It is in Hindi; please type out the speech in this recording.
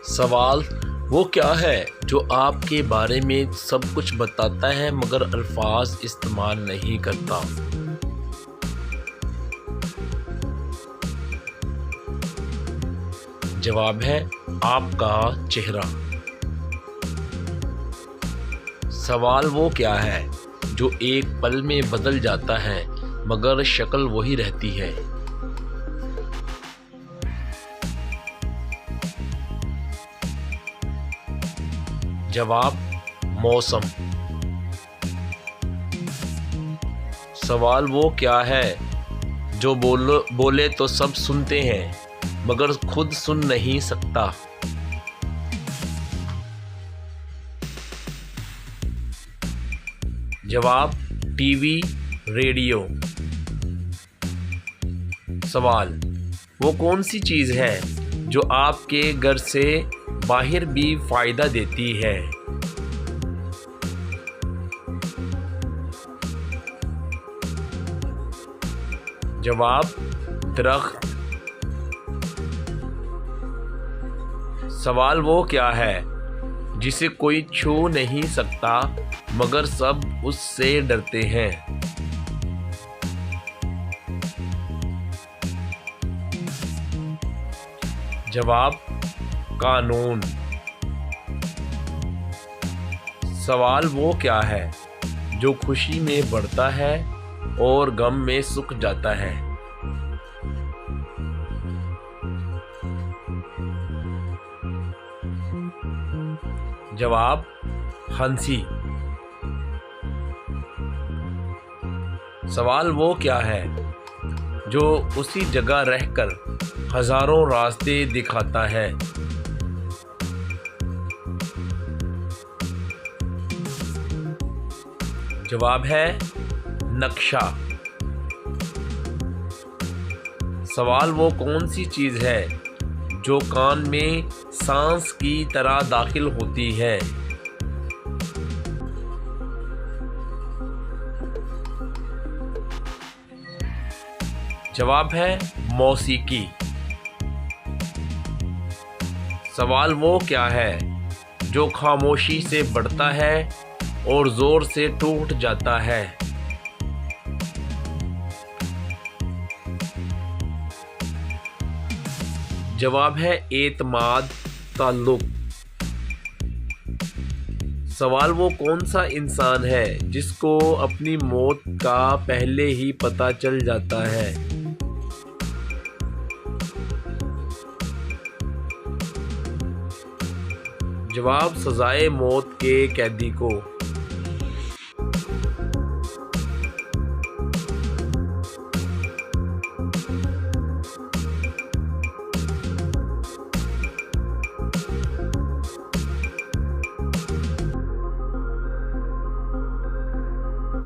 सवाल वो क्या है जो आपके बारे में सब कुछ बताता है मगर अल्फाज इस्तेमाल नहीं करता। जवाब है आपका चेहरा। सवाल वो क्या है जो एक पल में बदल जाता है मगर शक्ल वही रहती है। जवाब मौसम। सवाल वो क्या है जो बोले तो सब सुनते हैं मगर खुद सुन नहीं सकता। जवाब टीवी रेडियो। सवाल वो कौन सी चीज़ है जो आपके घर से बाहर भी फ़ायदा देती है। जवाब दरख्त। सवाल वो क्या है जिसे कोई छू नहीं सकता मगर सब उससे डरते हैं। जवाब कानून। सवाल वो क्या है जो खुशी में बढ़ता है और गम में सूख जाता है। जवाब हंसी। सवाल वो क्या है जो उसी जगह रहकर हजारों रास्ते दिखाता है। जवाब है नक्शा। सवाल वो कौन सी चीज़ है जो कान में सांस की तरह दाखिल होती है। जवाब है मौसीकी। सवाल वो क्या है जो खामोशी से बढ़ता है और जोर से टूट जाता है। जवाब है एतमाद ताल्लुक। सवाल वो कौन सा इंसान है जिसको अपनी मौत का पहले ही पता चल जाता है। जवाब सजाए मौत के कैदी को।